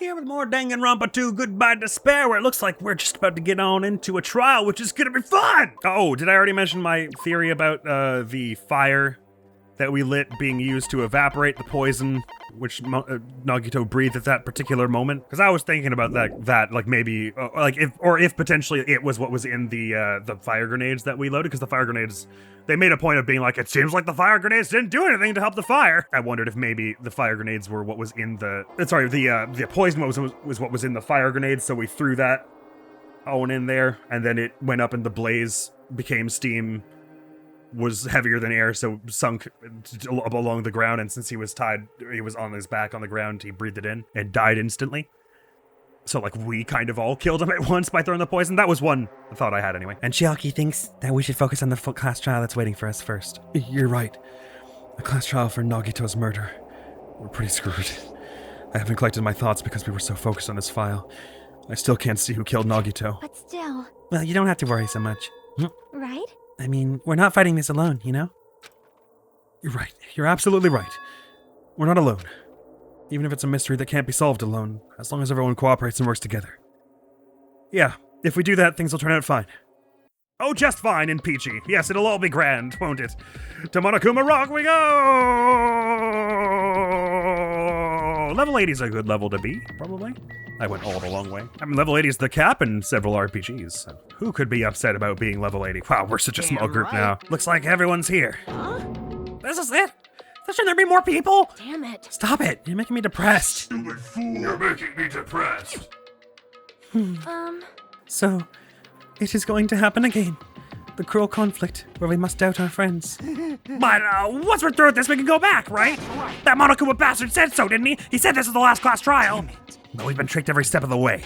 here with more Danganronpa 2 Goodbye Despair, where it looks like we're just about to get on into a trial, which is gonna be fun! Oh, did I already mention my theory about the fire that we lit being used to evaporate the poison which Nagito breathed at that particular moment? Because I was thinking about that like maybe, if potentially it was what was in the fire grenades that we loaded, because the fire grenades, they made a point of being like, it seems like the fire grenades didn't do anything to help the fire. I wondered if maybe the fire grenades were what was in the poison was what was in the fire grenades, so we threw that on in there, and then it went up and the blaze became steam, was heavier than air, so sunk up along the ground, and since he was tied, he was on his back on the ground, he breathed it in and died instantly. So, like, we kind of all killed him at once by throwing the poison. That was one thought I had anyway. And Chiaki thinks that we should focus on the class trial that's waiting for us first. You're right. The class trial for Nagito's murder. We're pretty screwed. I haven't collected my thoughts because we were so focused on this file. I still can't see who killed Nagito. But still. Well, you don't have to worry so much. Right? I mean, we're not fighting this alone, you know? You're right. You're absolutely right. We're not alone. Even if it's a mystery that can't be solved alone, as long as everyone cooperates and works together. Yeah, if we do that, things will turn out fine. Oh, just fine and peachy. Yes, it'll all be grand, won't it? To Monokuma Rock we go! Level 80's a good level to be, probably. I went all the long way. I mean, level 80 is the cap in several RPGs, so who could be upset about being level 80? Wow, we're such a small group now. Looks like everyone's here. Huh? This is it? Shouldn't there be more people? Damn it. Stop it! You're making me depressed. Stupid fool, you're making me depressed. So, it is going to happen again. The cruel conflict where we must doubt our friends. But once we're through with this, we can go back, right? That Monokuma bastard said so, didn't he? He said this is the last class trial. But we've been tricked every step of the way.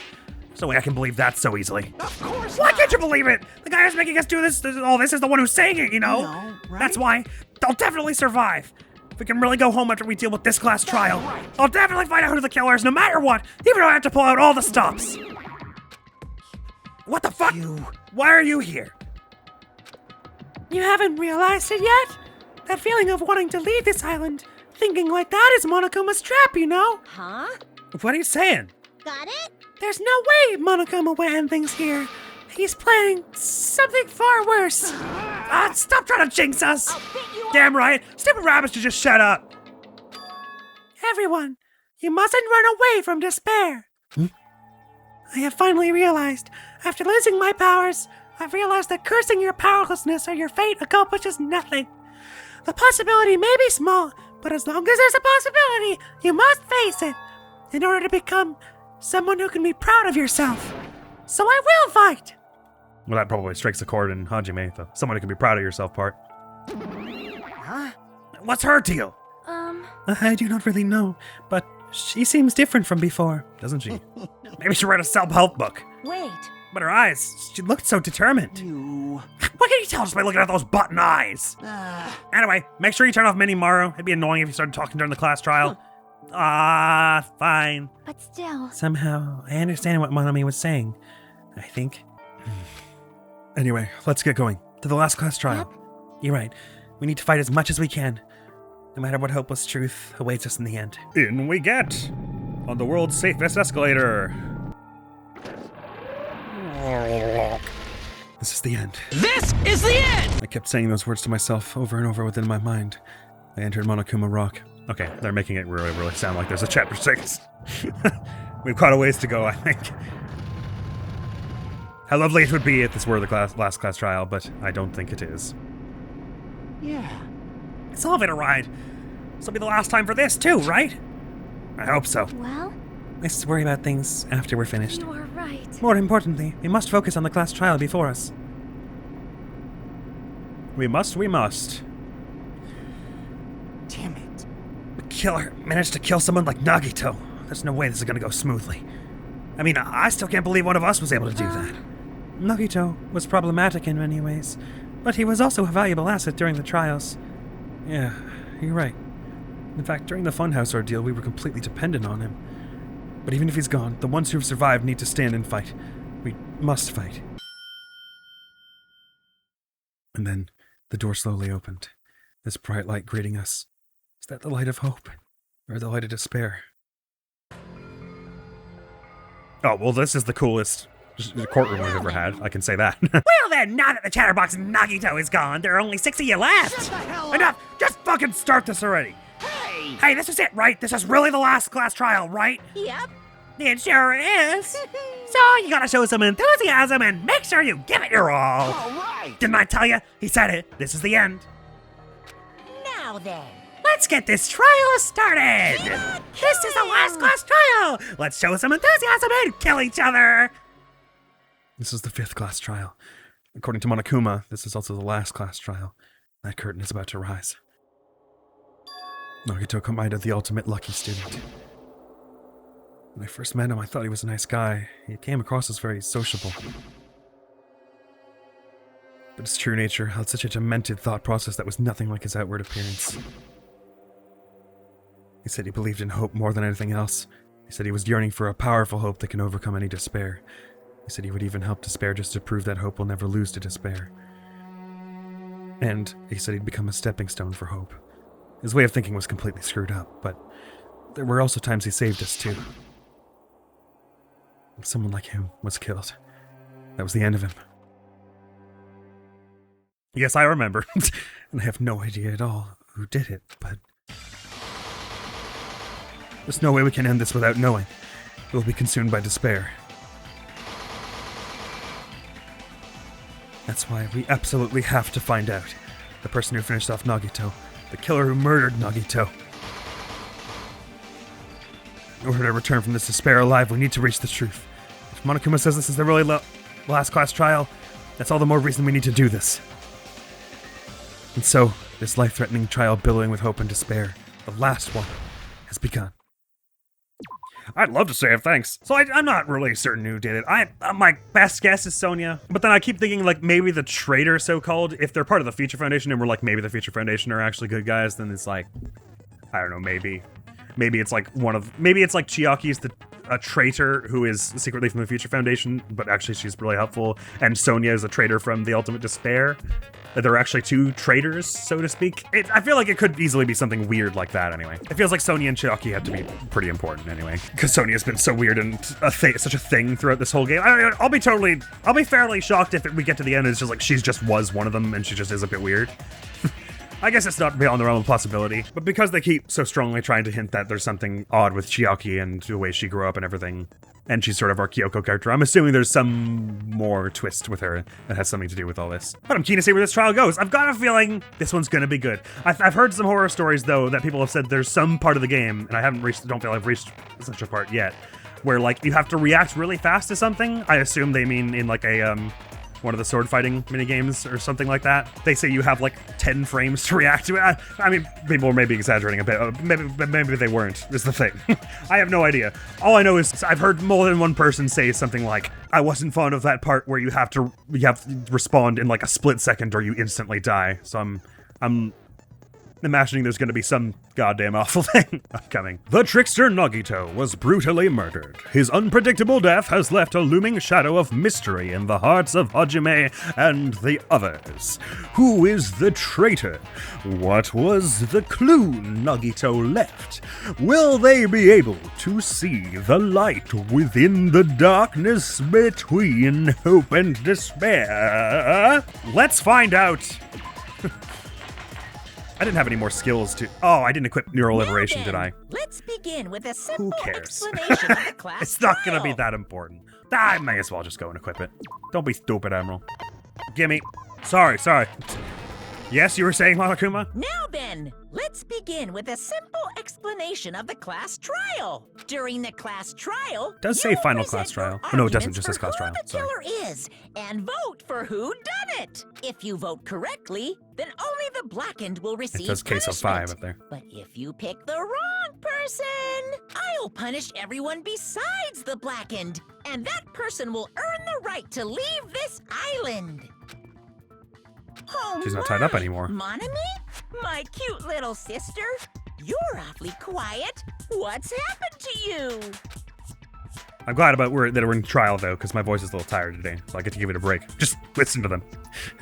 There's no way I can believe that so easily. Of course Why not. can't you believe it? The guy who's making us do this, all this is the one who's saying it, you know? No, right? That's why they'll definitely survive. If we can really go home after we deal with this class trial, I'll definitely find out who the killer is no matter what, even though I have to pull out all the stops. What the fuck? Why are you here? You haven't realized it yet? That feeling of wanting to leave this island, thinking like that is Monokuma's trap, you know? Huh? What are you saying? Got it? There's no way Monokuma would end things here. He's planning something far worse. Stop trying to jinx us! I'll beat you Damn right! Stupid rabbits should just shut up! Everyone, you mustn't run away from despair. I have finally realized, after losing my powers, I've realized that cursing your powerlessness or your fate accomplishes nothing. The possibility may be small, but as long as there's a possibility, you must face it in order to become someone who can be proud of yourself. So I will fight! Well, that probably strikes a chord in Hajime, the someone who can be proud of yourself part. Huh? What's her deal? I do not really know, but she seems different from before. Doesn't she? Maybe she'll write a self-help book. Wait. But her eyes, she looked so determined. You. What can you tell just by looking at those button eyes? Anyway, make sure you turn off Minimaru. It'd be annoying if you started talking during the class trial. Fine. But still. Somehow, I understand what Monomi was saying, I think. Anyway, let's get going. To the last class trial. You're right. We need to fight as much as we can. No matter what hopeless truth awaits us in the end. In we get! On the world's safest escalator. This is the end. This is the end! I kept saying those words to myself over and over within my mind. I entered Monokuma Rock. Okay, they're making it really, really sound like there's a chapter 6. We've got a ways to go, I think. How lovely it would be if this were the last class trial, but I don't think it is. Yeah. It's all been a ride. This will be the last time for this, too, right? I hope so. Well, Let's worry about things after we're finished. you are right. More importantly, we must focus on the class trial before us. We must. Damn it. The killer managed to kill someone like Nagito. There's no way this is gonna go smoothly. I mean, I still can't believe one of us was able to do that. Nagito was problematic in many ways, but he was also a valuable asset during the trials. Yeah, you're right. In fact, during the Funhouse ordeal, we were completely dependent on him. But even if he's gone, the ones who've survived need to stand and fight. We must fight. And then the door slowly opened, this bright light greeting us. Is that the light of hope? Or the light of despair? Oh, well, this is the coolest courtroom we've ever had. I can say that. Well then, now that the chatterbox Nagito is gone, there are only 6 of you left. Enough! Just fucking start this already. Hey, this is it, right? This is really the last class trial, right? Yep. It sure is. So you gotta show some enthusiasm and make sure you give it your all. All right. Didn't I tell you? He said it. This is the end. Now then. Let's get this trial started. This is the last class trial. Let's show some enthusiasm and kill each other. This is the 5th class trial. According to Monokuma, this is also the last class trial. That curtain is about to rise. Nagito Komaeda, the ultimate lucky student. When I first met him, I thought he was a nice guy. He came across as very sociable. But his true nature held such a demented thought process that was nothing like his outward appearance. He said he believed in hope more than anything else. He said he was yearning for a powerful hope that can overcome any despair. He said he would even help despair just to prove that hope will never lose to despair. And he said he'd become a stepping stone for hope. His way of thinking was completely screwed up, but there were also times he saved us too. Someone like him was killed. That was the end of him. Yes, I remember. And I have no idea at all who did it, but there's no way we can end this without knowing. We'll be consumed by despair. That's why we absolutely have to find out. The person who finished off Nagito. The killer who murdered Nagito. In order to return from this despair alive, we need to reach the truth. If Monokuma says this is the really last class trial, that's all the more reason we need to do this. And so, this life-threatening trial billowing with hope and despair, the last one, has begun. I'd love to say it, thanks. So I'm not really certain who did it. My best guess is Sonia. But then I keep thinking, like, maybe the traitor, so-called, if they're part of the Future Foundation and we're like, maybe the Future Foundation are actually good guys, then it's like, I don't know, maybe. Maybe it's like maybe it's like Chiaki's a traitor who is secretly from the Future Foundation, but actually she's really helpful, and Sonia is a traitor from the Ultimate Despair. That there are actually 2 traitors, so to speak. I feel like it could easily be something weird like that anyway. It feels like Sonia and Chiaki have to be pretty important anyway, because Sonia's been so weird and such a thing throughout this whole game. I'll be fairly shocked if we get to the end and it's just like she just was one of them and she just is a bit weird. I guess it's not beyond the realm of possibility, but because they keep so strongly trying to hint that there's something odd with Chiaki and the way she grew up and everything, and she's sort of our Kyoko character, I'm assuming there's some more twist with her that has something to do with all this. But I'm keen to see where this trial goes. I've got a feeling this one's gonna be good. I've heard some horror stories, though, that people have said there's some part of the game, and I don't feel I've reached such a part yet, where, like, you have to react really fast to something. I assume they mean in, like, one of the sword fighting minigames or something like that. They say you have like 10 frames to react to it. I mean, people are maybe exaggerating a bit. Maybe they weren't, is the thing. I have no idea. All I know is I've heard more than one person say something like, I wasn't fond of that part where you have to respond in like a split second or you instantly die. So I'm imagining there's going to be some goddamn awful thing upcoming. The trickster Nagito was brutally murdered. His unpredictable death has left a looming shadow of mystery in the hearts of Hajime and the others. Who is the traitor? What was the clue Nagito left? Will they be able to see the light within the darkness between hope and despair? Let's find out. I didn't have any more skills to... Oh, I didn't equip Neural Liberation, did I? Let's begin with a simple Who cares? explanation of the class It's not gonna be trial. that important. I may as well just go and equip it. Don't be stupid, Admiral. Gimme. Sorry. Yes, you were saying, Monokuma? Now then, let's begin with a simple explanation of the class trial. During the class trial, It does you say will final present class trial. your Oh, no, it doesn't. arguments Just says for class who trial. the Sorry. killer is, and vote for who done it. If you vote correctly, then only the blackened will receive It says case of 5 punishment. up there. But if you pick the wrong person, I'll punish everyone besides the blackened, and that person will earn the right to leave this island. Oh, She's not tied up my, anymore. Monami? My cute little sister? You're awfully quiet. What's happened to you? I'm glad that we're in trial, though, because my voice is a little tired today, so I get to give it a break. Just listen to them.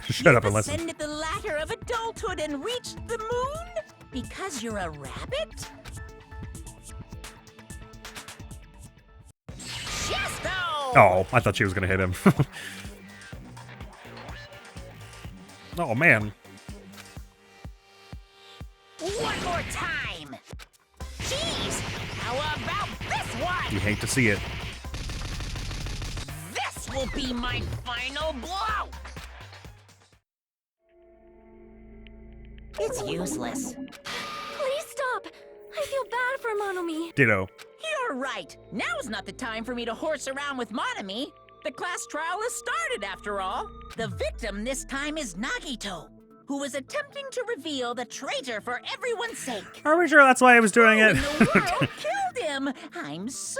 Shut up and listen. You've ascended the ladder of adulthood and reached the moon? Because you're a rabbit? Chesto! Oh, I thought she was gonna hit him. Oh, man. One more time! Jeez! How about this one? You hate to see it. This will be my final blow! It's useless. Please stop! I feel bad for Monomi. Ditto. You're right. Now's not the time for me to horse around with Monomi. The class trial has started, after all. The victim this time is Nagito, who is attempting to reveal the traitor for everyone's sake. Are we sure that's why I was doing Who it? in the world killed him? I'm so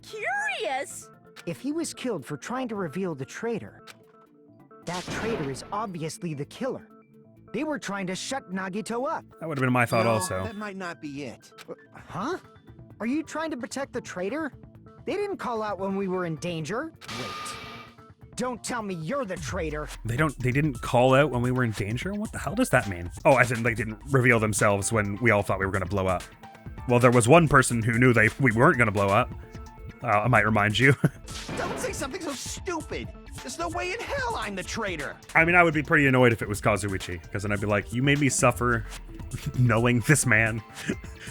curious. If he was killed for trying to reveal the traitor, that traitor is obviously the killer. They were trying to shut Nagito up. That would have been my thought No, also. That might not be it. Huh? Are you trying to protect the traitor? They didn't call out when we were in danger. Wait. Don't tell me you're the traitor. They didn't call out when we were in danger? What the hell does that mean? Oh, as in they didn't reveal themselves when we all thought we were gonna blow up. Well, there was one person who knew we weren't gonna blow up. I might remind you. Don't say something so stupid. There's no way in hell I'm the traitor. I mean, I would be pretty annoyed if it was Kazuichi, because then I'd be like, you made me suffer knowing this man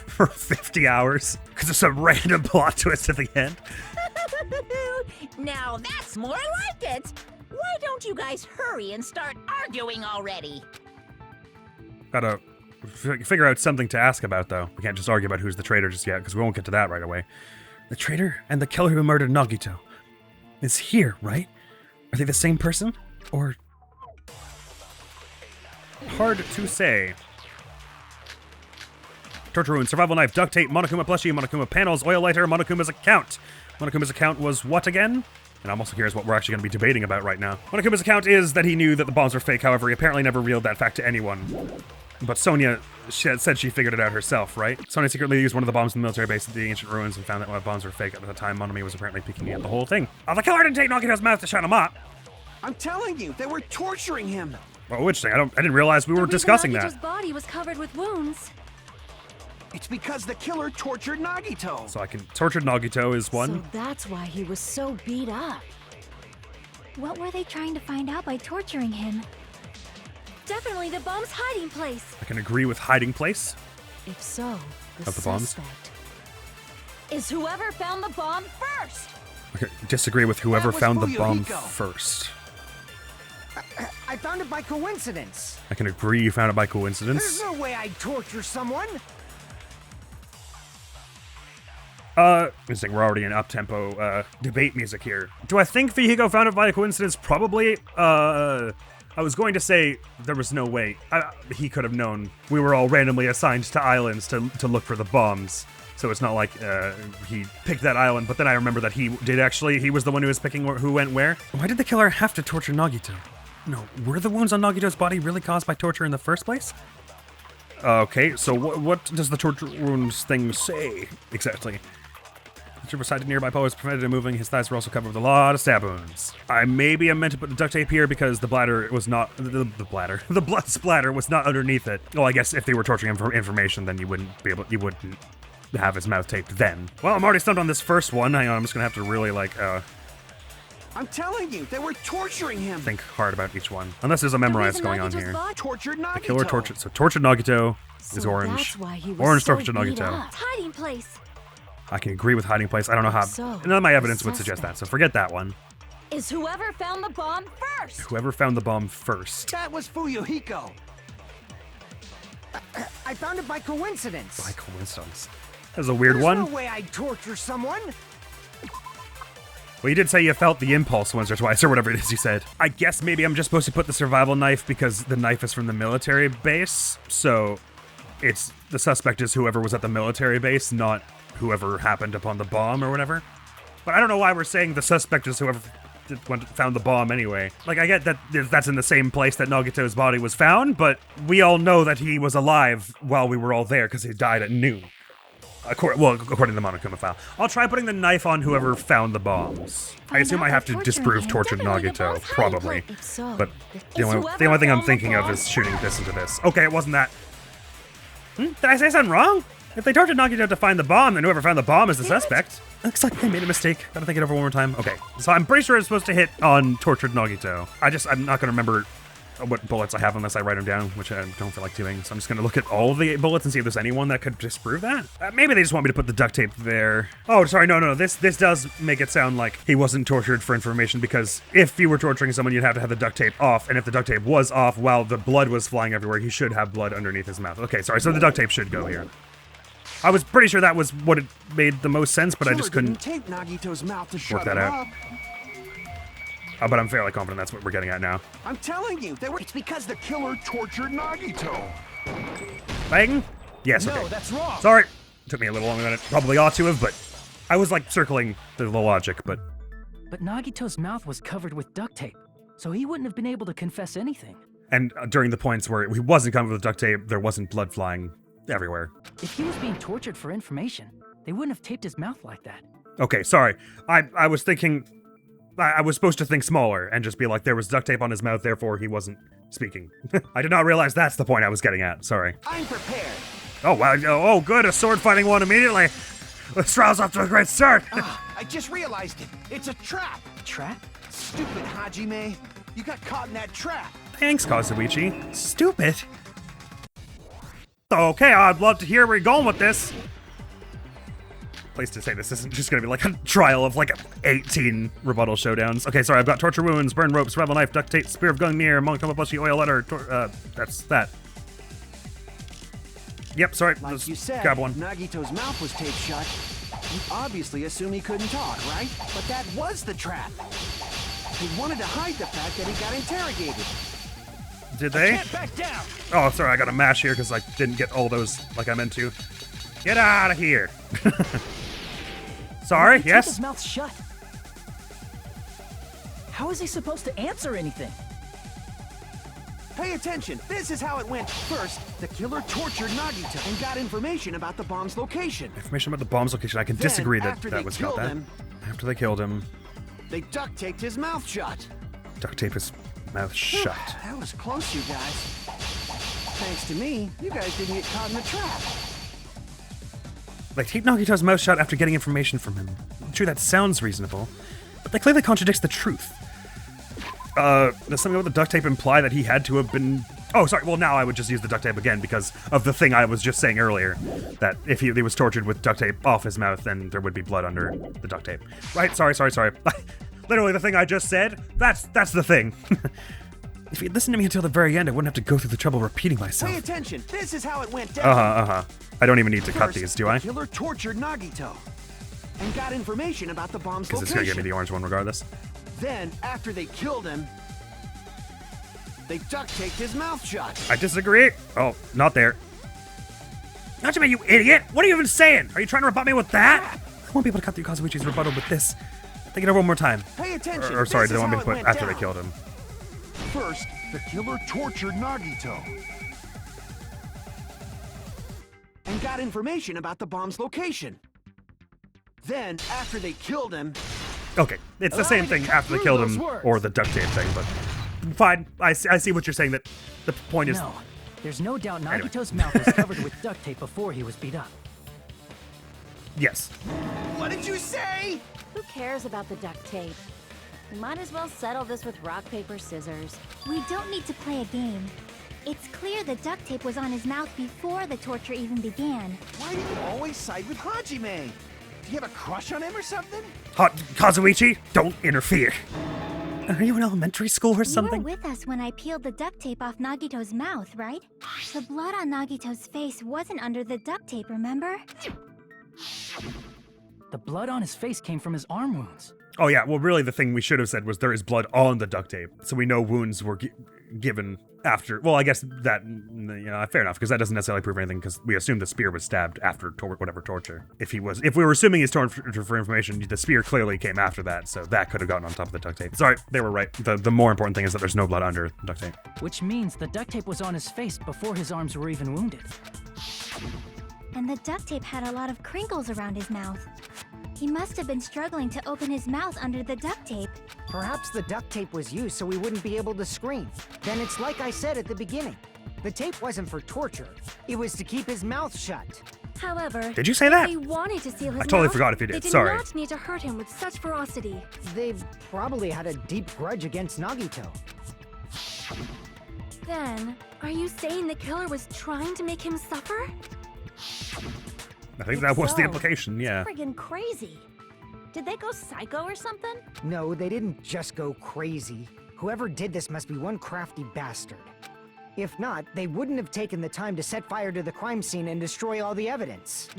for 50 hours because of some random plot twist at the end. Now that's more like it. Why don't you guys hurry and start arguing already? Gotta figure out something to ask about, though. We can't just argue about who's the traitor just yet, because we won't get to that right away. The traitor and the killer who murdered Nagito is here, right? Are they the same person? Or... hard to say. Torture wound, survival knife, duct tape, Monokuma plushie, Monokuma panels, oil lighter, Monokuma's account. Monokuma's account was what again? And I'm also curious what we're actually going to be debating about right now. Monokuma's account is that he knew that the bombs were fake, however, he apparently never revealed that fact to anyone. But Sonia said she figured it out herself, right? Sonia secretly used one of the bombs in the military base at the ancient ruins and found that the bombs were fake at the time. Monomi was apparently peeking at the whole thing. Oh, the killer didn't take Nagito's mouth to shut him up. I'm telling you, they were torturing him. Oh, interesting. I didn't realize we were discussing Nagito's that. body was covered with wounds. It's because the killer tortured Nagito. So I can torture Nagito is one. So that's why he was so beat up. What were they trying to find out by torturing him? Definitely the bomb's hiding place. I can agree with hiding place. If so, Of the bombs? suspect is whoever found the bomb first. Okay, disagree with whoever That was found the bomb Fuyuhiko. first. I found it by coincidence. I can agree you found it by There's coincidence. no way I'd torture someone. Interesting, we're already in up-tempo debate music here. Do I think Fuyuhiko found it by coincidence? Probably. I was going to say there was no way. He could have known. We were all randomly assigned to islands to look for the bombs. So it's not like he picked that island, but then I remember that he was the one who was picking who went where. Why did the killer have to torture Nagito? No, were the wounds on Nagito's body really caused by torture in the first place? Okay, so what does the torture wounds thing say exactly? The trooper sighted nearby Poe was prevented from moving. His thighs were also covered with a lot of stab wounds. I meant to put the duct tape here because the bladder was not the blood splatter was not underneath it. Well, I guess if they were torturing him for information, then you wouldn't have his mouth taped then. Well, I'm already stumped on this first one. Hang on, I'm just gonna have to really I'm telling you, they were torturing him. think hard about each one. Unless there's a memorize going on here. Tortured Nagito. Killer tortured. So tortured Nagito is So orange. That's why he was Orange so tortured beat Nagito. up. It's hiding place. I can agree with hiding place. I don't know how. So, None of my the evidence would suggest that. So forget that one. Is whoever found the bomb first. Whoever found the bomb first. That was Fuyuhiko. I found it by coincidence. By coincidence. That was a weird There's one. no way I'd torture someone. Well, you did say you felt the impulse once or twice, or whatever it is you said. I guess maybe I'm just supposed to put the survival knife because the knife is from the military base. So it's the suspect is whoever was at the military base, not whoever happened upon the bomb or whatever. But I don't know why we're saying the suspect is whoever found the bomb anyway. Like, I get that that's in the same place that Nagito's body was found, but we all know that he was alive while we were all there because he died at noon. According to the Monokuma file. I'll try putting the knife on whoever found the bombs. I assume I have to disprove tortured Nagito, probably. But the only thing I'm thinking of is shooting this into this. Okay, it wasn't that. Did I say something wrong? If they tortured Nagito to find the bomb, then whoever found the bomb is the suspect. Looks like they made a mistake. Gotta think it over one more time. Okay, so I'm pretty sure it's supposed to hit on tortured Nagito. I'm not gonna remember what bullets I have unless I write them down, which I don't feel like doing. So I'm just gonna look at all of the 8 bullets and see if there's anyone that could disprove that. Maybe they just want me to put the duct tape there. Oh, sorry, no. This does make it sound like he wasn't tortured for information, because if you were torturing someone, you'd have to have the duct tape off, and if the duct tape was off while the blood was flying everywhere, he should have blood underneath his mouth. Okay, sorry, so the duct tape should go here. I was pretty sure that was what it made the most sense, but I just couldn't tape Nagito's mouth to work shut that him out. up. But I'm fairly confident that's what we're getting at now. I'm telling you, it's because the killer tortured Nagito. Bang? Yes, okay. No, that's wrong. Sorry. Took me a little longer than it probably ought to have, but I was like circling the logic, but... But Nagito's mouth was covered with duct tape, so he wouldn't have been able to confess anything. And during the points where he wasn't covered with duct tape, there wasn't blood flying everywhere. If he was being tortured for information, they wouldn't have taped his mouth like that. Okay, sorry. I was thinking... I was supposed to think smaller and just be like, there was duct tape on his mouth, therefore he wasn't speaking. I did not realize that's the point I was getting at. Sorry. I'm prepared. Oh, wow. Oh, good. A sword fighting one immediately. This trial's off to a great start. I just realized it. It's a trap. Trap? Stupid Hajime. You got caught in that trap. Thanks, Kazuichi. Stupid. Okay, I'd love to hear where you're going with this. Place to say this isn't just gonna be like a trial of like 18 rebuttal showdowns. Okay, sorry, I've got torture wounds, burn rope, survival knife, duct tape, spear of Gungnir, Monokuma plushie, oil letter, that's that. Yep, sorry, Like let's you said, grab one. Nagito's mouth was taped shut. You obviously assume he couldn't talk, right? But that was the trap. He wanted to hide the fact that he got interrogated. Did they? Get back down! Oh, sorry, I got a mash here because I didn't get all those like I meant to. Get out of here. Sorry, He taped yes? his mouth shut. How is he supposed to answer anything? Pay attention. This is how it went. First, the killer tortured Nagito and got information about the bomb's location. Information about the bomb's location. I can Then, disagree that after that they was killed about that. him- After they killed him, They duct taped his mouth shut. duct tape his mouth shut. That was close, you guys. Thanks to me, you guys didn't get caught in the trap. Like, tape Nagito's mouth shut after getting information from him. True, that sounds reasonable, but that clearly contradicts the truth. Does something about the duct tape imply that he had to have been... Oh, sorry, well, now I would just use the duct tape again because of the thing I was just saying earlier, that if he was tortured with duct tape off his mouth, then there would be blood under the duct tape. Right, sorry. Literally the thing I just said, that's the thing. If you'd listened to me until the very end, I wouldn't have to go through the trouble repeating myself. Pay attention. This is how it went down. I don't even need to cut First, these, do the I? killer tortured Nagito and got information about the bomb's Because location. it's gonna give me the orange one regardless. Then, after they killed him, they duct taped his mouth shut. I disagree. Oh, not there. Not to me, you idiot! What are you even saying? Are you trying to rebut me with that? I won't be able to cut through Kazuichi's rebuttal with this. Think it over one more time. Pay attention. Or sorry, This did I is want me how to it put went after down. they killed him? First, the killer tortured Nagito and got information about the bomb's location. Then, after they killed him, Okay, it's the Allow same me to thing cut after they through killed those him words. or the duct tape thing, but fine. I see what you're saying. That the point is No, there's no doubt Anyway. Nagito's mouth was covered with duct tape before he was beat up. yes. what did you say? Who cares about the duct tape? We might as well settle this with rock, paper, scissors. We don't need to play a game. It's clear the duct tape was on his mouth before the torture even began. Why do you always side with Hajime? Do you have a crush on him or something? Kazuichi, don't interfere. Are you in elementary school or something? You were with us when I peeled the duct tape off Nagito's mouth, right? The blood on Nagito's face wasn't under the duct tape, remember? The blood on his face came from his arm wounds. Oh yeah, well really the thing we should have said was there is blood on the duct tape. So we know wounds were given after, well I guess that, fair enough, because that doesn't necessarily prove anything because we assume the spear was stabbed after whatever torture. If we were assuming he's tortured for information, the spear clearly came after that, so that could have gotten on top of the duct tape. Sorry, they were right. The more important thing is that there's no blood under the duct tape. Which means the duct tape was on his face before his arms were even wounded. And the duct tape had a lot of crinkles around his mouth. He must have been struggling to open his mouth under the duct tape. Perhaps the duct tape was used so he wouldn't be able to scream. Then it's like I said at the beginning. The tape wasn't for torture. It was to keep his mouth shut. However, Did you say that? they wanted to seal his I totally mouth, forgot if you did, They did sorry. not need to hurt him with such ferocity. They probably had a deep grudge against Nagito. Then, are you saying the killer was trying to make him suffer? I think If that was the so, implication, yeah. Friggin' crazy. Did they go psycho or something? No, they didn't just go crazy. Whoever did this must be one crafty bastard. If not, they wouldn't have taken the time to set fire to the crime scene and destroy all the evidence.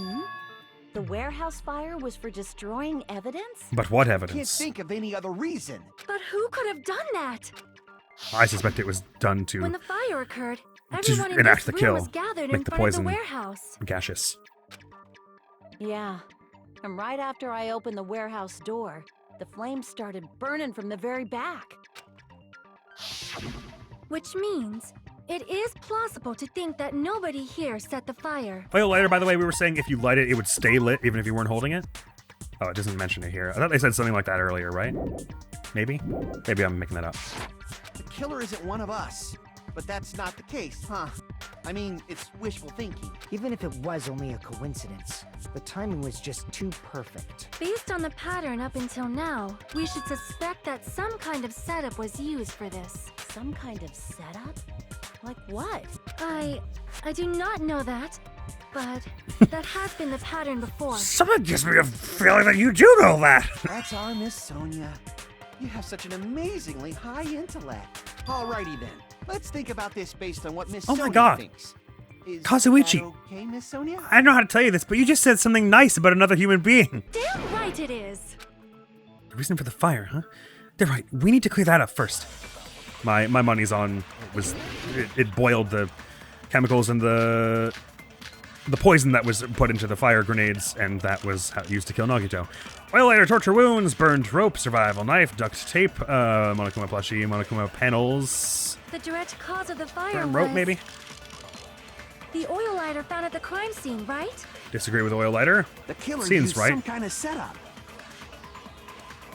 The warehouse fire was for destroying evidence? But what Can't evidence? think of any other reason. But who could have done that? I suspect it was done When to the fire occurred, everyone in enact this the room was kill, gathered make in the front of the poison warehouse. gaseous. Yeah. And right after I opened the warehouse door, the flames started burning from the very back. Which means it is plausible to think that nobody here set the fire. Oil lighter, by the way, we were saying if you light it, it would stay lit even if you weren't holding it. Oh, it doesn't mention it here. I thought they said something like that earlier, right? Maybe? Maybe I'm making that up. The killer isn't one of us. But that's not the case, huh? I mean, it's wishful thinking. Even if it was only a coincidence, the timing was just too perfect. Based on the pattern up until now, we should suspect that some kind of setup was used for this. Some kind of setup? Like what? I do not know that, but that has been the pattern before. Something gives me a feeling that you do know that. That's our Miss Sonia. You have such an amazingly high intellect. Alrighty then. Let's think about this based on what Miss Oh my Sonia God. thinks. Is Kazuichi. that okay, Miss Sonia? I don't know how to tell you this, but you just said something nice about another human being. Damn right it is! The reason for the fire, huh? They're right. We need to clear that up first. My money's on it boiled the chemicals and the poison that was put into the fire grenades, and that was used to kill Nagito. Oil lighter, torture wounds, burned rope, survival knife, duct tape, Monokuma plushie, Monokuma panels. The direct cause of the fire Burned was rope, maybe? the oil lighter found at the crime scene, right? Disagree with oil lighter. The killer Seems used right. some kind of setup.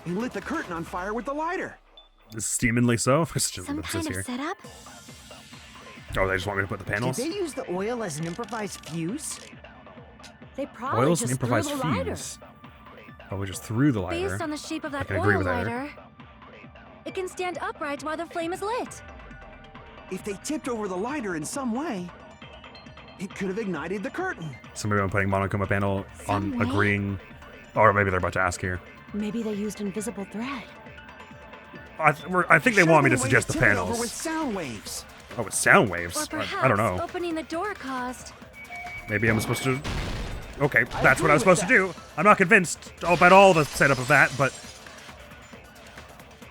He lit the curtain on fire with the lighter. Steamingly so. It's just Some what it kind says of here. setup? Oh, they just want me to put the Did panels? they use the oil as an improvised fuse? They probably Oils just and improvised threw the lighter. fuse. Probably just through the lighter. Based on the shape of that can agree oil with that. lighter, it can stand upright while the flame is lit. If they tipped over the lighter in some way, it could have ignited the curtain. So maybe I'm putting Monokuma panel on Some way? agreeing. Or maybe they're about to ask here. Maybe they used invisible thread. I think they Should want me have to been a way suggest the tip it over panels. with sound waves. Oh, it's sound waves. Or perhaps I don't know. opening the door caused. Maybe I'm supposed to. Okay, that's what agree I was supposed with to do. I'm not convinced about all the setup of that, but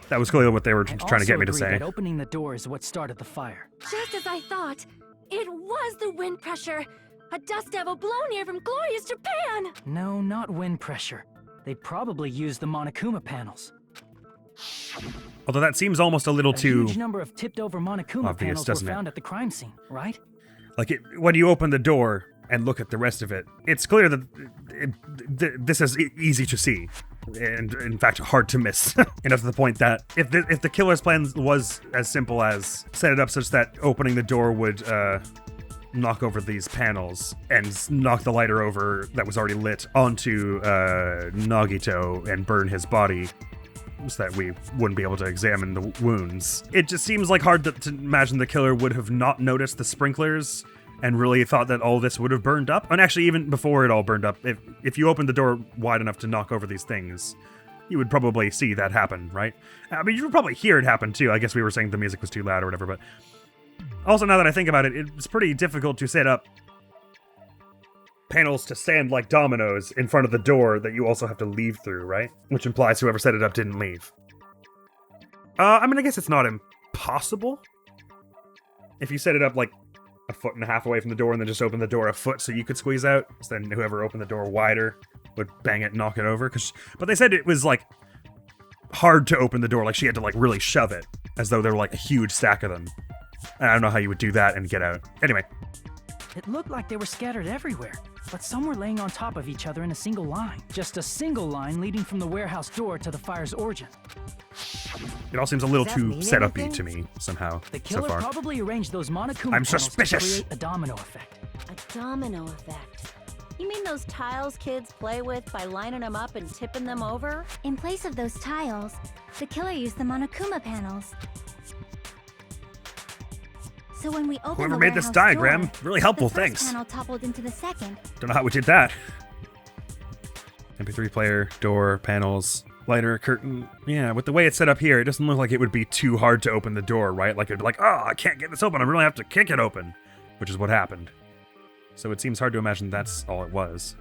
that was clearly what they were I trying to get also me to agree say. that opening the door is what started the fire. Just as I thought, it was the wind pressure. A dust devil blown here from glorious Japan. No, not wind pressure. They probably used the Monokuma panels. Although that seems almost a little A too huge number of tipped-over Monokuma obvious, panels were doesn't it? found at the crime scene, right? like when you open the door and look at the rest of it. It's clear that this is easy to see, and in fact hard to miss. Enough to the point that if the killer's plan was as simple as set it up such that opening the door would knock over these panels and knock the lighter over that was already lit onto Nagito and burn his body, so that we wouldn't be able to examine the wounds. It just seems like hard to imagine the killer would have not noticed the sprinklers and really thought that all this would have burned up. And actually, even before it all burned up, if you opened the door wide enough to knock over these things, you would probably see that happen, right? I mean, you would probably hear it happen too. I guess we were saying the music was too loud or whatever, but also now that I think about it, it's pretty difficult to set up panels to stand like dominoes in front of the door that you also have to leave through, right? Which implies whoever set it up didn't leave. I mean, I guess it's not impossible. If you set it up like 1.5 feet away from the door and then just open the door 1 foot so you could squeeze out, so then whoever opened the door wider would bang it and knock it over. But they said it was like hard to open the door, like she had to like really shove it, as though there were like a huge stack of them. And I don't know how you would do that and get out. Anyway. It looked like they were scattered everywhere, but some were laying on top of each other in a single line. Just a single line leading from the warehouse door to the fire's origin. It all seems a little Does that too mean set-up-y anything? to me, somehow, The so killer far. probably arranged those Monokuma I'm panels suspicious. to create a domino effect. A domino effect. You mean those tiles kids play with by lining them up and tipping them over? In place of those tiles, the killer used the Monokuma panels. So when we opened Whoever the made this warehouse diagram, door, really helpful, the first thanks. panel toppled into the second. Don't know how we did that. MP3 player, door, panels, lighter, curtain. Yeah, with the way it's set up here, it doesn't look like it would be too hard to open the door, right? Like it'd be like, oh, I can't get this open. I really have to kick it open, which is what happened. So it seems hard to imagine that's all it was.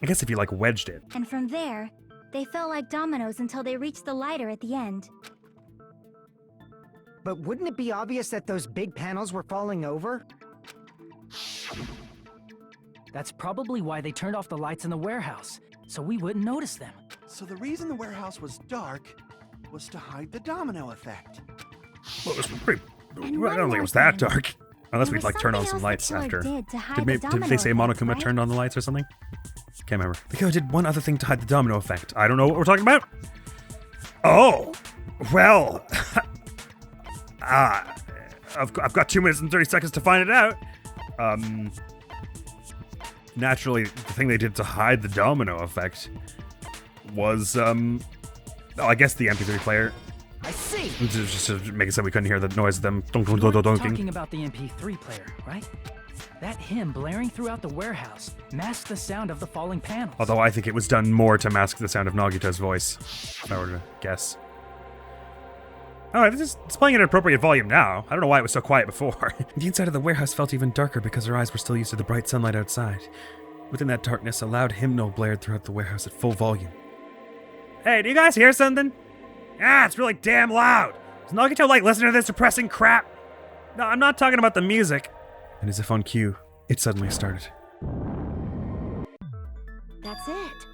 I guess if you like wedged it. And from there, they felt like dominoes until they reached the lighter at the end. But wouldn't it be obvious that those big panels were falling over? That's probably why they turned off the lights in the warehouse, so we wouldn't notice them. So the reason the warehouse was dark was to hide the domino effect. Well, it was pretty. I And don't one think more it was that thing. dark. Unless There we'd was like turn on something some else the lights killer after. did to hide the Did they domino say effect, Monokuma right? turned on the lights or something? Can't remember. The killer did one other thing to hide the domino effect. I don't know what we're talking about. Oh, well. I've got 2 minutes and 30 seconds to find it out. Naturally, the thing they did to hide the domino effect was, I guess the MP3 player. I see. Just to make it so we couldn't hear the noise of them We're donking. talking about the MP3 player, right? That hymn blaring throughout the warehouse masked the sound of the falling panels. Although I think it was done more to mask the sound of Nagito's voice, if I were to guess. Oh, it's playing at an appropriate volume now. I don't know why it was so quiet before. The inside of the warehouse felt even darker because her eyes were still used to the bright sunlight outside. Within that darkness, a loud hymnal blared throughout the warehouse at full volume. Hey, do you guys hear something? Ah, it's really damn loud. Does Nagito like listening to this depressing crap? No, I'm not talking about the music. And as if on cue, it suddenly started. That's it.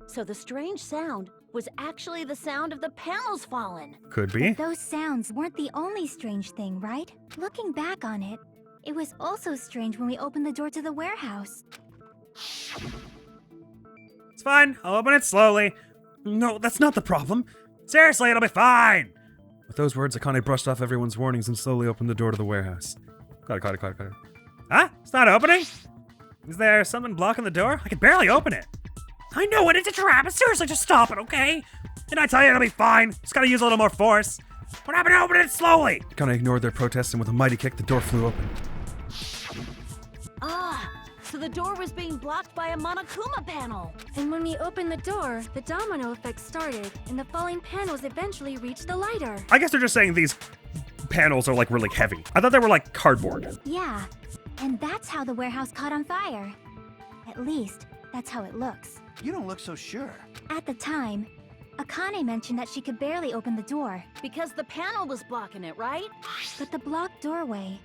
So the strange sound was actually the sound of the panels falling. Could be. Those sounds weren't the only strange thing, right? Looking back on it, it was also strange when we opened the door to the warehouse. It's fine. I'll open it slowly. No, that's not the problem. Seriously, it'll be fine. With those words, Akane brushed off everyone's warnings and slowly opened the door to the warehouse. Got it. Huh? It's not opening? Is there something blocking the door? I can barely open it. I know it, it's a trap. Seriously, just stop it, okay? Didn't I tell you it'll be fine? Just gotta use a little more force. What happened to open it slowly? Akane ignored their protests and with a mighty kick, the door flew open. Ah, so the door was being blocked by a Monokuma panel. And when we opened the door, the domino effect started, and the falling panels eventually reached the lighter. I guess they're just saying these panels are like really heavy. I thought they were like cardboard. Yeah, and that's how the warehouse caught on fire. At least, that's how it looks. You don't look so sure. At the time, Akane mentioned that she could barely open the door, Because the panel was blocking it, right? but the blocked doorway,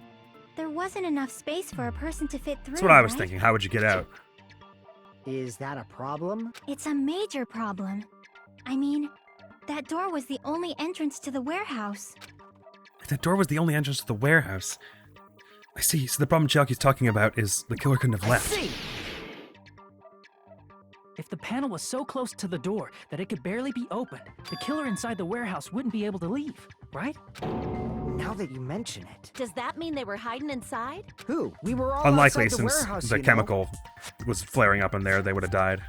there wasn't enough space for a person to fit through. That's what I was right? thinking. How would you get out? Is that a problem? It's a major problem. I mean, that door was the only entrance to the warehouse. That door was the only entrance to the warehouse. I see. So the problem Chiaki's talking about is the killer couldn't have I left. see. If the panel was so close to the door that it could barely be opened, the killer inside the warehouse wouldn't be able to leave, right? Now that you mention it. Does that mean they were hiding inside? Who? We were all Unlikely, outside the since warehouse, the you know. chemical was flaring up in there, they would have died.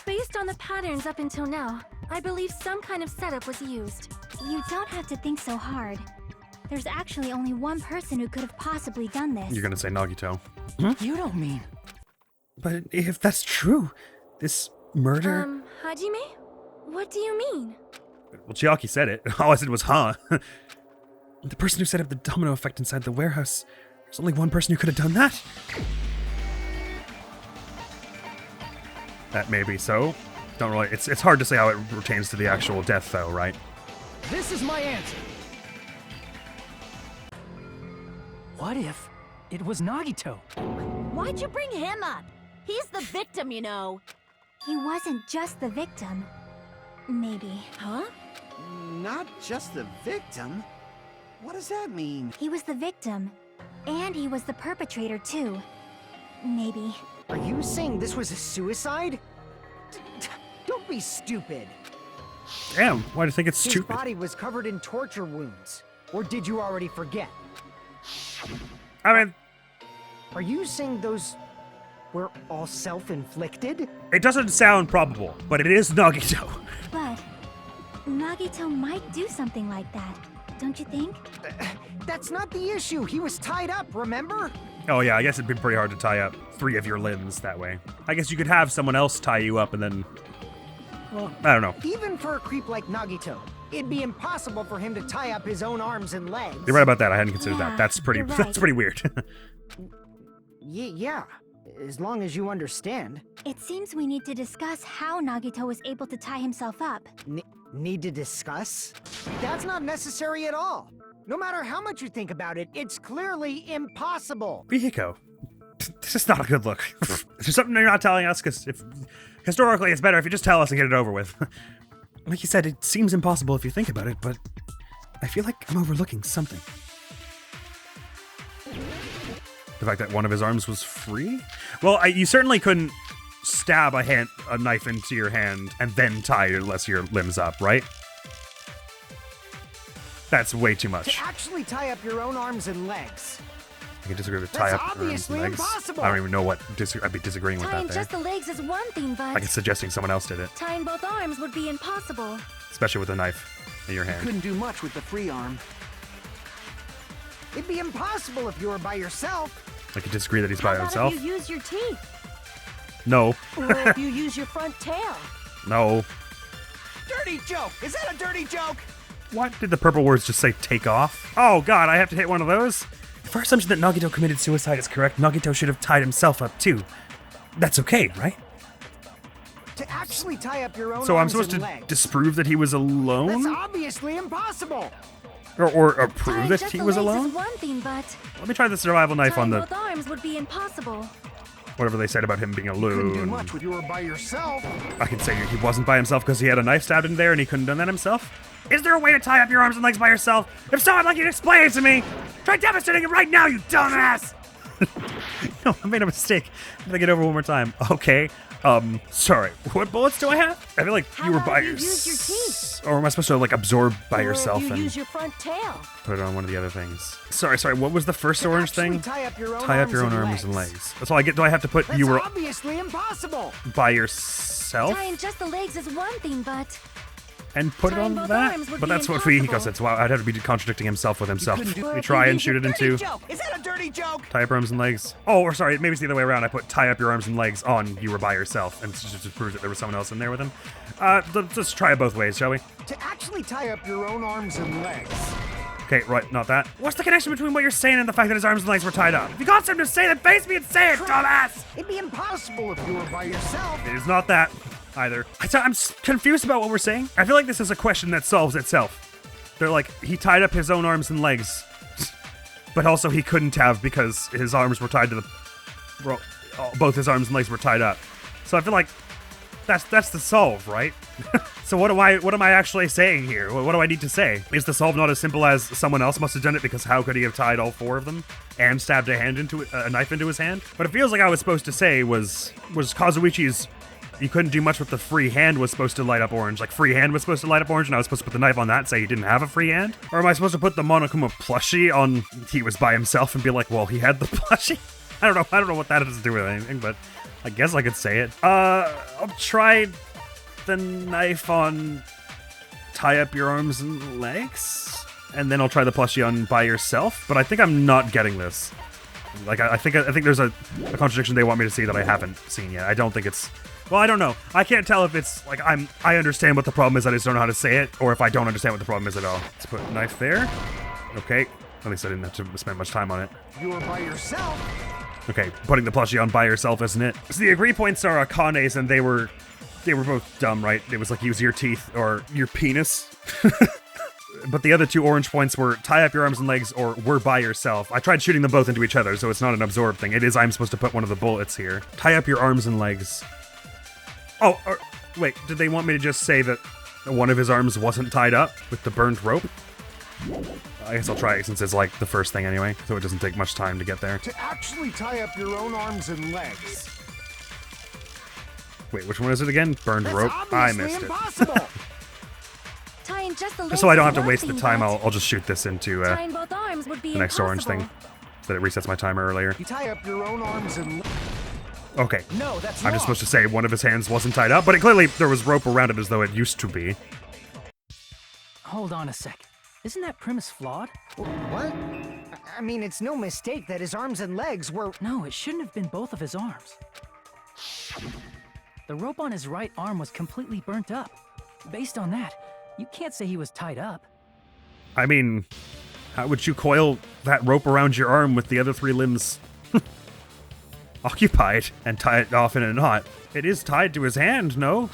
Based on the patterns up until now, I believe some kind of setup was used. You don't have to think so hard. There's actually only one person who could have possibly done this. You're gonna say Nagito. You don't mean... But if that's true, this murder... Hajime? What do you mean? Well, Chiaki said it. All I said was, huh. The person who set up the domino effect inside the warehouse, there's only one person who could have done that? That may be so. Don't really... It's hard to say how it pertains to the actual death, though, right? This is my answer. What if it was Nagito? Why'd you bring him up? He's the victim, you know. He wasn't just the victim. Maybe. Huh? Not just the victim? What does that mean? He was the victim. And he was the perpetrator, too. Maybe. Are you saying this was a suicide? Don't be stupid. Damn, why do you think it's His stupid? body was covered in torture wounds. Or did you already forget? I mean, Are you saying those were all self-inflicted? It doesn't sound probable, but it is Nagito. But Nagito might do something like that, don't you think? That's not the issue. He was tied up, remember? Oh yeah, I guess it'd be pretty hard to tie up 3 of your limbs that way. I guess you could have someone else tie you up and then... Well, I don't know. Even for a creep like Nagito, it'd be impossible for him to tie up his own arms and legs. You're right about that. I hadn't considered Yeah, that. That's pretty. you're right. That's pretty weird. Yeah, as long as you understand. It seems we need to discuss how Nagito was able to tie himself up. Need to discuss? That's not necessary at all. No matter how much you think about it, it's clearly impossible. Rihiko, this is not a good look. Is there something you're not telling us? Because if historically, it's better if you just tell us and get it over with. Like you said, it seems impossible if you think about it, but I feel like I'm overlooking something. The fact that one of his arms was free? Well, you certainly couldn't stab a knife into your hand and then tie your limbs up, right? That's way too much. To actually tie up your own arms and legs. I can disagree with tie That's up your arms and obviously legs. impossible. I don't even know what I'd be disagreeing with Tying that there. just the legs is one thing, but I guess suggesting someone else did it, tying both arms would be impossible. especially with a knife in your hand. Couldn't do much with the free arm. It'd be impossible if you were by yourself. I could disagree that he's How by about himself. if you use your teeth? No, Or if you use your front tail? no. Dirty joke! Is that a dirty joke? What did the purple words just say? Take off? Oh God, I have to hit one of those. If our assumption that Nagito committed suicide is correct, Nagito should have tied himself up too. That's okay, right? To actually tie up your own So I'm arms supposed and to legs. disprove that he was That's alone, obviously impossible. or prove Tying that just he the was legs alone. is one thing, but Let me try the survival knife on tying the both arms would be impossible. whatever they said about him being Couldn't do alone. much with You were by yourself. I can say he wasn't by himself because he had a knife stabbed in there and he couldn't have done that himself. Is there a way to tie up your arms and legs by yourself? If so, I'd like you to explain it to me. Try demonstrating it right now, you dumbass! No, I made a mistake. I'm gonna get over one more time. Okay. Sorry. What bullets do I have? I feel like How you were about by if you yourself. use your teeth? Or am I supposed to like absorb by Or yourself if you and use your front tail? put it on one of the other things? Sorry. What was the first To orange actually thing? tie up your own Tie up arms your own and arms and legs. legs. That's all I get. Do I have to put That's you were obviously impossible. by yourself? Tying just the legs is one thing, but And put it tying on both that? arms would But be that's what impossible. Fihiko said, so I'd have to be contradicting himself with himself. couldn't do- Let Or me if try you and use shoot your it in dirty two. joke. Is that a dirty joke? Tie up your arms and legs. Oh, or sorry, maybe it's the other way around. I put tie up your arms and legs on you were by yourself, and just to prove that there was someone else in there with him. Let's try it both ways, shall we? To actually tie up your own arms and legs. Okay, right, not that. What's the connection between what you're saying and the fact that his arms and legs were tied up? If you got something to say, then face me and say it, dumbass! It'd be impossible if you were by yourself. It is not that either. I'm confused about what we're saying. I feel like this is a question that solves itself. They're like, he tied up his own arms and legs, but also he couldn't have because his arms were tied to the... Well, both his arms and legs were tied up. So I feel like that's the solve, right? So what am I actually saying here? What do I need to say? Is the solve not as simple as someone else must have done it because how could he have tied all 4 of them and stabbed a knife into his hand? What it feels like I was supposed to say was Kazuichi's you couldn't do much with the free hand was supposed to light up orange. Like free hand was supposed to light up orange and I was supposed to put the knife on that and say he didn't have a free hand? Or am I supposed to put the Monokuma plushie on he was by himself and be like, well, he had the plushie? I don't know what that has to do with anything, but I guess I could say it. I'll try the knife on tie up your arms and legs, and then I'll try the plushie on by yourself, but I think I'm not getting this. Like, I think there's a contradiction they want me to see that I haven't seen yet. I don't think it's... Well, I don't know. I can't tell if it's, like, I understand what the problem is, I just don't know how to say it, or if I don't understand what the problem is at all. Let's put a knife there. Okay. At least I didn't have to spend much time on it. You were by yourself. Okay, putting the plushie on by yourself, isn't it? So the agree points are Akane's, and they were both dumb, right? It was like use your teeth or your penis. But the other 2 orange points were tie up your arms and legs or were by yourself. I tried shooting them both into each other, so it's not an absorb thing. It is I'm supposed to put one of the bullets here. Tie up your arms and legs. Oh, wait, did they want me to just say that one of his arms wasn't tied up with the burned rope? I guess I'll try it since it's like the first thing anyway, so it doesn't take much time to get there. To actually tie up your own arms and legs. Wait, which one is it again? Burned That's rope? I obviously missed it. impossible. tying just the legs Just so I don't have is to one waste the thing, time, but I'll just shoot this into tying both arms would be the next orange thing. impossible. So that it resets my timer earlier. You tie up your own arms and... Okay. No, that's I'm wrong. just supposed to say one of his hands wasn't tied up, but it clearly there was rope around it as though it used to be. Hold on a sec. Isn't that premise flawed? What? I mean, it's no mistake that his arms and legs were... No, it shouldn't have been both of his arms. The rope on his right arm was completely burnt up. Based on that, you can't say he was tied up. I mean, how would you coil that rope around your arm with the other 3 limbs occupied and tie it off in a knot? It is tied to his hand, no?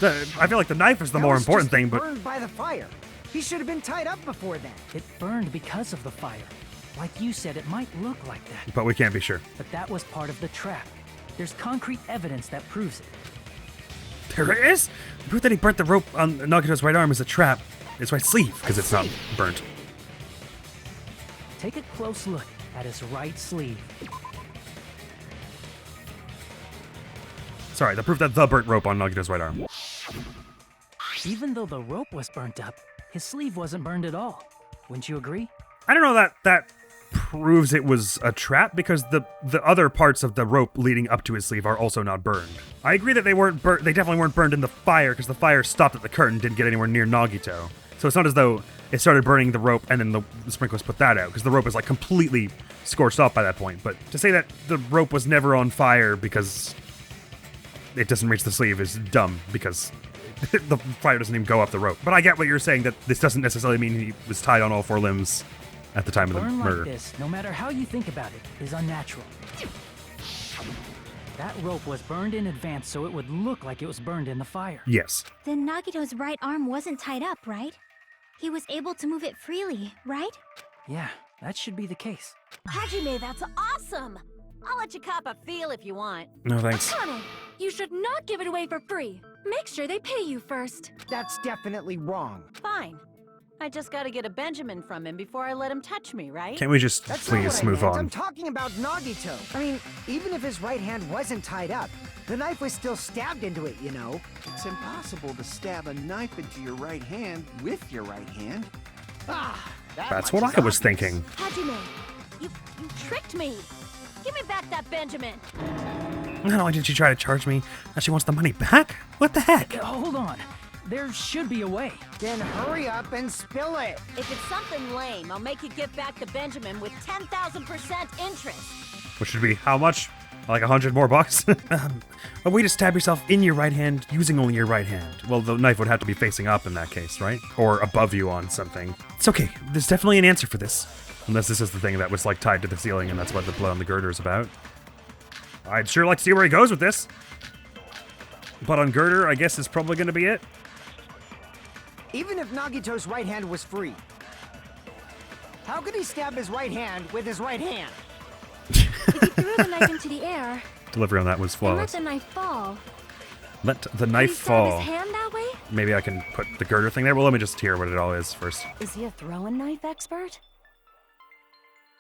I feel like the knife is the more important thing, but... burned by the fire. He should have been tied up before then. It burned because of the fire. Like you said, it might look like that. But we can't be sure. But that was part of the trap. There's concrete evidence that proves it. There it is! The proof that he burnt the rope on Nagito's right arm is a trap. His right sleeve, because it's not burnt. Take a close look at his right sleeve. Sorry, the proof that the burnt rope on Nagito's right arm. Even though the rope was burnt up, his sleeve wasn't burned at all. Wouldn't you agree? I don't know that proves it was a trap, because the other parts of the rope leading up to his sleeve are also not burned. I agree that they weren't burnt. They definitely weren't burned in the fire, because the fire stopped at the curtain, didn't get anywhere near Nagito. So it's not as though it started burning the rope and then the sprinklers put that out, because the rope is like completely scorched off by that point. But to say that the rope was never on fire because it doesn't reach the sleeve is dumb, because the fire doesn't even go up the rope. But I get what you're saying, that this doesn't necessarily mean he was tied on all 4 limbs at the time of the Burn murder. like this, no matter how you think about it, is unnatural. That rope was burned in advance so it would look like it was burned in the fire. Yes. Then Nagito's right arm wasn't tied up, right? He was able to move it freely, right? Yeah, that should be the case. Hajime, that's awesome! I'll let you cop a feel if you want. No thanks. Akane, you should not give it away for free. Make sure they pay you first. That's definitely wrong. Fine. I just gotta get a Benjamin from him before I let him touch me, right? Can't we just That's not please what I move meant. on? I'm talking about Nagito. I mean, even if his right hand wasn't tied up, the knife was still stabbed into it, you know? It's impossible to stab a knife into your right hand with your right hand. That's what I was thinking. Hajime, you tricked me! Give me back that Benjamin! Not only did she try to charge me, now she wants the money back? What the heck? Hold on. There should be a way. Then hurry up and spill it. If it's something lame, I'll make you give back the Benjamin with 10,000% interest. Which should be how much? Like 100 more bucks? A way to stab yourself in your right hand using only your right hand. Well, the knife would have to be facing up in that case, right? Or above you on something. It's okay. There's definitely an answer for this. Unless this is the thing that was like tied to the ceiling and that's what the blood on the girder is about. I'd sure like to see where he goes with this. Blood on girder, I guess, is probably going to be it. Even if Nagito's right hand was free, how could he stab his right hand with his right hand? If you threw the knife into the air Delivery on that was and let flawless. the knife fall, Let the could he knife stab fall. his hand that way? Maybe I can put the girder thing there. Well, let me just hear what it all is first. Is he a throwing knife expert?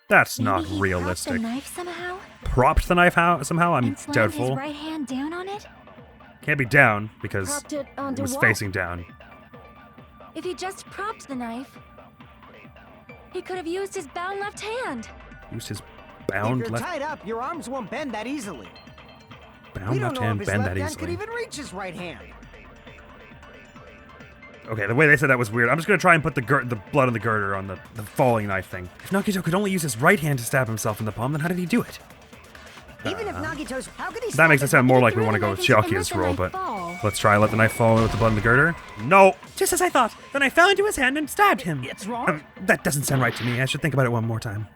That's Maybe not he realistic. propped the knife somehow Propped the knife somehow? I'm and slammed doubtful. his right hand down on it? Can't be down because Propped it it onto was what? facing down. If he just propped the knife, he could have used his bound left hand. Used his If bound you're left tied up, your arms won't bend that easily. We bound don't left know hand if his bend left that hand could easily. even reach his right hand. Okay, the way they said that was weird. I'm just gonna try and put the blood on the girder on the falling knife thing. If Nagito could only use his right hand to stab himself in the palm, then how did he do it? Even if Nagito's, how could he? That stab makes it his- sound more He like we threw want to the go knife with into and let Chiaki's the rule, knife but fall. let's try. Let the knife fall with the blood on the girder. No! Just as I thought. Then I fell into his hand and stabbed him. It's wrong. That doesn't sound right to me. I should think about it one more time.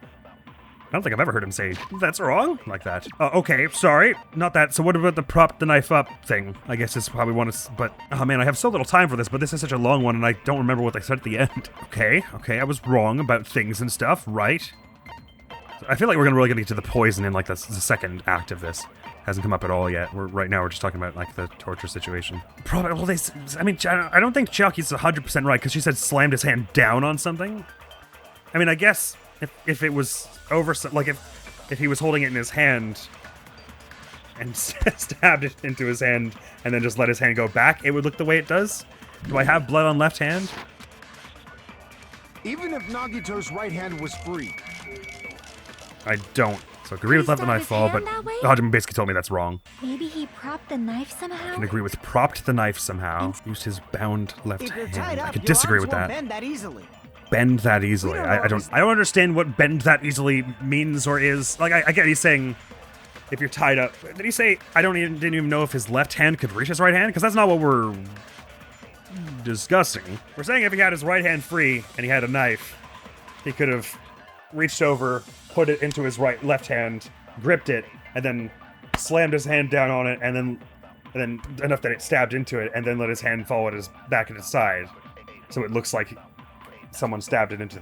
I don't think I've ever heard him say, that's wrong, like that. Okay, sorry. Not that. So what about the prop the knife up thing? I guess is how we want to, but, oh man, I have so little time for this, but this is such a long one and I don't remember what they said at the end. Okay, I was wrong about things and stuff, right? I feel like we're really gonna get to the poison in like the second act of this. Hasn't come up at all yet. Right now we're just talking about like the torture situation. Probably, well, I don't think Chiaki's 100% right because she said slammed his hand down on something. I mean, I guess if it was over, like if he was holding it in his hand and stabbed it into his hand and then just let his hand go back, it would look the way it does. Do I have blood on left hand? Even if Nagito's right hand was free, I don't. So I agree with let the knife fall, but Hajime basically told me that's wrong. Maybe he propped the knife somehow? I can agree with propped the knife somehow. Used his bound left If you're hand. tied I up, could your disagree arms with won't that. bend that easily. Bend that easily. I don't understand what bend that easily means or is. Like I get he's saying if you're tied up. Did he say didn't even know if his left hand could reach his right hand? Because that's not what we're discussing. We're saying if he had his right hand free and he had a knife, he could have reached over, put it into his left hand, gripped it, and then slammed his hand down on it, and then enough that it stabbed into it, and then let his hand fall at his back at his side, so it looks like someone stabbed it into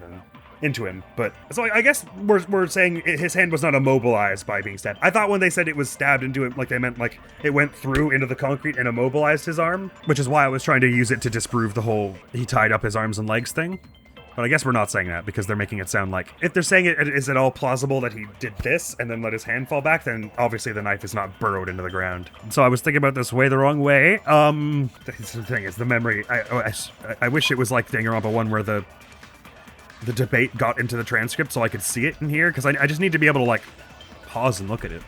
him. But so I guess we're saying his hand was not immobilized by being stabbed. I thought when they said it was stabbed into him, like they meant like it went through into the concrete and immobilized his arm, which is why I was trying to use it to disprove the whole he tied up his arms and legs thing. But I guess we're not saying that because they're making it sound like if they're saying it is at all plausible that he did this and then let his hand fall back, then obviously the knife is not burrowed into the ground. So I was thinking about this way the wrong way. The thing is the memory. I wish it was like Danganronpa 1 where the debate got into the transcript so I could see it in here, because I just need to be able to like pause and look at it.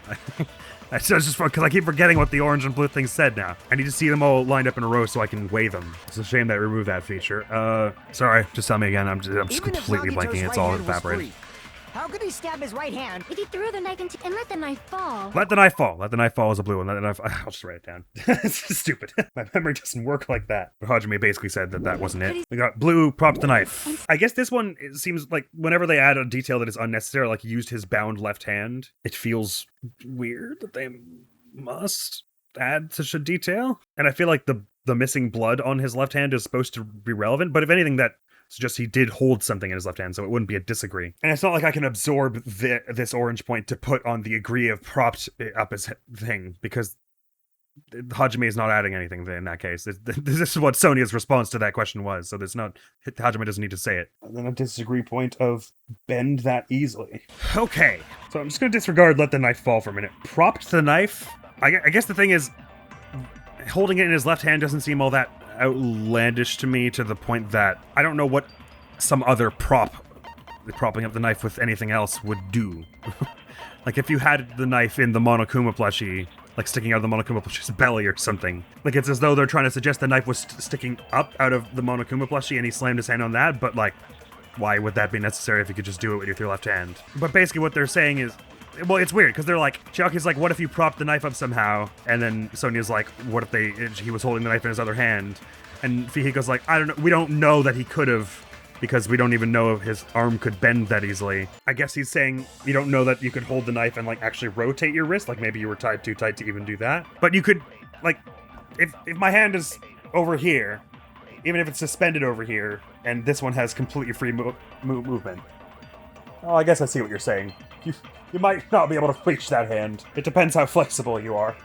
That's just because I keep forgetting what the orange and blue things said now. I need to see them all lined up in a row so I can weigh them. It's a shame that I removed that feature. Sorry, just tell me again. I'm just completely blanking. It's all evaporated. How could he stab his right hand? If he threw the knife and let the knife fall. Let the knife fall. Let the knife fall is a blue one. I'll just write it down. It's stupid. My memory doesn't work like that. But Hajime basically said that wasn't it. We got blue, propped the knife. I guess this one, it seems like whenever they add a detail that is unnecessary, like used his bound left hand, it feels weird that they must add such a detail. And I feel like the missing blood on his left hand is supposed to be relevant, but if anything, that suggests he did hold something in his left hand, so it wouldn't be a disagree. And it's not like I can absorb this orange point to put on the agree of propped up his thing, because Hajime is not adding anything in that case. This is what Sonia's response to that question was, so Hajime doesn't need to say it. And then a disagree point of bend that easily. Okay, so I'm just going to disregard let the knife fall for a minute. Propped the knife? I guess the thing is, holding it in his left hand doesn't seem all that outlandish to me, to the point that I don't know what some other propping up the knife with anything else would do. Like if you had the knife in the Monokuma plushie, like sticking out of the Monokuma plushie's belly or something. Like it's as though they're trying to suggest the knife was sticking up out of the Monokuma plushie and he slammed his hand on that, but like, why would that be necessary if you could just do it with your left hand? But basically what they're saying is, well, it's weird, because they're like, Chiaki's like, what if you propped the knife up somehow? And then Sonia's like, what if he was holding the knife in his other hand? And Fihiko's like, I don't know, we don't know that he could have, because we don't even know if his arm could bend that easily. I guess he's saying you don't know that you could hold the knife and like actually rotate your wrist, like maybe you were tied too tight to even do that. But you could, like, if my hand is over here, even if it's suspended over here, and this one has completely free movement. Oh, I guess I see what you're saying. You might not be able to reach that hand. It depends how flexible you are,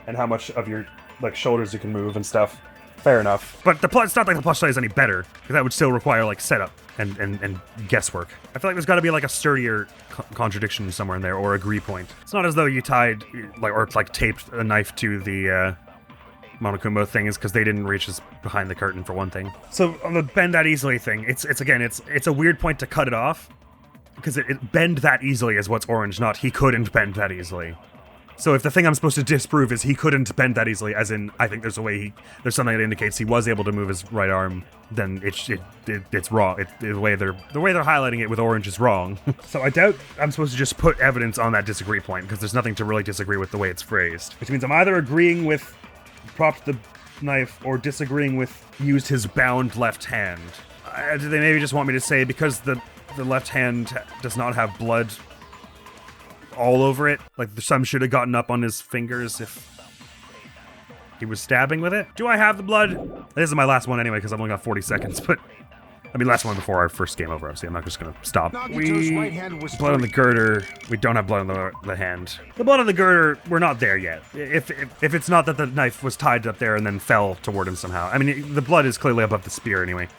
and how much of your like shoulders you can move and stuff. Fair enough. But it's not like the plush toy is any better, because that would still require like setup and guesswork. I feel like there's got to be like a sturdier contradiction somewhere in there, or agree point. It's not as though you tied or taped a knife to the Monokuma thing, is because they didn't reach us behind the curtain for one thing. So on the bend that easily thing, it's a weird point to cut it off, because it bend that easily is what's orange, not he couldn't bend that easily. So if the thing I'm supposed to disprove is he couldn't bend that easily, as in I think there's there's something that indicates he was able to move his right arm, then it's wrong. The way they're highlighting it with orange is wrong. So I doubt I'm supposed to just put evidence on that disagree point, because there's nothing to really disagree with the way it's phrased. Which means I'm either agreeing with propped the knife or disagreeing with used his bound left hand. Do they maybe just want me to say because the left hand does not have blood all over it, like some should have gotten up on his fingers if he was stabbing with it? Do I have the blood? This is my last one anyway, because I've only got 40 seconds, but I mean last one before our first game over, obviously. I'm not just gonna stop. Blood on the girder. We don't have blood on the hand. The blood on the girder, we're not there yet. If it's not that the knife was tied up there and then fell toward him somehow. I mean, the blood is clearly above the spear anyway.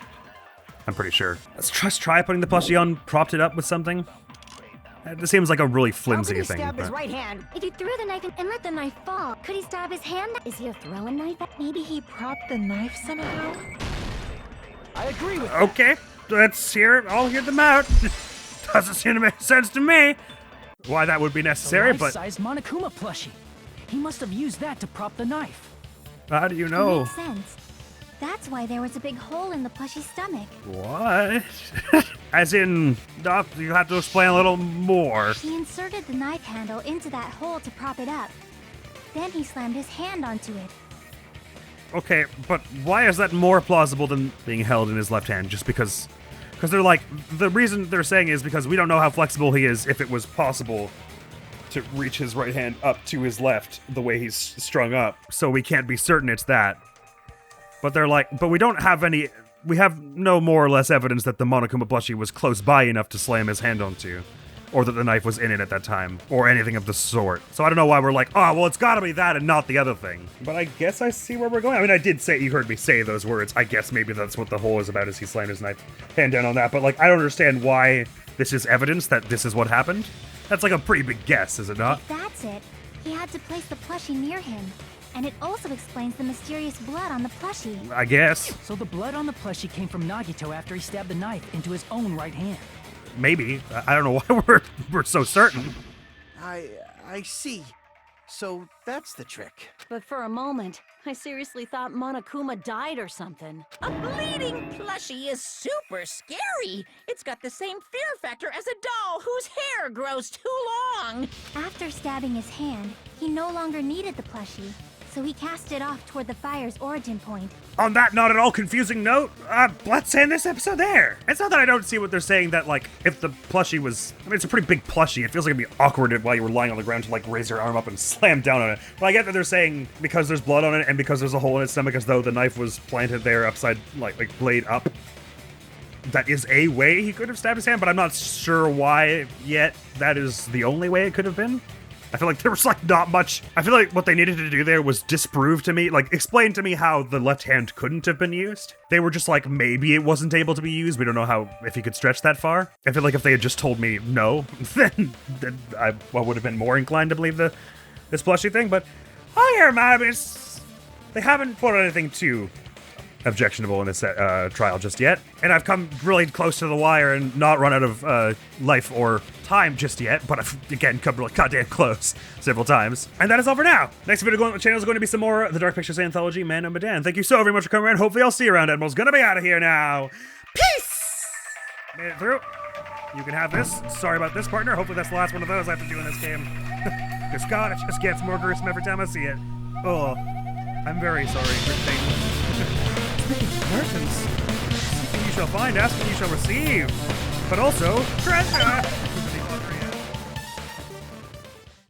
I'm pretty sure. Let's just try putting the plushie on, propped it up with something. This seems like a really flimsy thing. Stab his right hand? If he threw the knife and let the knife fall, could he stab his hand? Is he a throwing knife? Maybe he propped the knife somehow? I agree with that. Okay, let's hear it. I'll hear them out. Doesn't seem to make sense to me. why that would be necessary, A but life-sized Monokuma plushie. He must have used that to prop the knife. how do you know? Makes sense. That's why there was a big hole in the plushie's stomach. What? As in, Doc, you have to explain a little more. He inserted the knife handle into that hole to prop it up. Then he slammed his hand onto it. Okay, but why is that more plausible than being held in his left hand? Just because they're like, the reason they're saying is because we don't know how flexible he is if it was possible to reach his right hand up to his left the way he's strung up. So we can't be certain it's that. But they're like, but we don't have any, we have no more or less evidence that the Monokuma plushie was close by enough to slam his hand onto. Or that the knife was in it at that time, or anything of the sort. So I don't know why we're like, oh, well, it's gotta be that and not the other thing. But I guess I see where we're going. I mean, I did say, you heard me say those words. I guess maybe that's what the hole is about, is he slammed his knife hand down on that. But like, I don't understand why this is evidence that this is what happened. That's like a pretty big guess, is it not? If that's it, he had to place the plushie near him. And it also explains the mysterious blood on the plushie. I guess. So the blood on the plushie came from Nagito after he stabbed the knife into his own right hand. Maybe. I don't know why we're so certain. I see. So that's the trick. But for a moment, I seriously thought Monokuma died or something. A bleeding plushie is super scary. It's got the same fear factor as a doll whose hair grows too long. After stabbing his hand, he no longer needed the plushie, so he cast it off toward the fire's origin point. On that not at all confusing note, let's end this episode there. It's not that I don't see what they're saying, that like, if the plushie was, I mean, it's a pretty big plushie. It feels like it'd be awkward while you were lying on the ground to like raise your arm up and slam down on it. But I get that they're saying because there's blood on it and because there's a hole in its stomach, as though the knife was planted there upside, like blade up. That is a way he could have stabbed his hand, but I'm not sure why yet that is the only way it could have been. I feel like there was like not much. I feel like what they needed to do there was disprove to me, like explain to me how the left hand couldn't have been used. They were just like, maybe it wasn't able to be used. We don't know how, if he could stretch that far. I feel like if they had just told me no, then I would have been more inclined to believe this plushie thing. But oh yeah, man, they haven't put anything too objectionable in this trial just yet. And I've come really close to the wire and not run out of life or time just yet, but I've again come really goddamn close several times. And that is all for now. Next video going on the channel is going to be some more of the Dark Pictures Anthology, Man and Medan. Thank you so very much for coming around. Hopefully I'll see you around. Admiral's gonna be out of here now. Peace! Made it through. You can have this. Sorry about this, partner. Hopefully that's the last one of those I have to do in this game. Because God, it just gets more gruesome every time I see it. Oh, I'm very sorry for things. Curtains. Seeking you shall find, asking you shall receive. But also, treasure!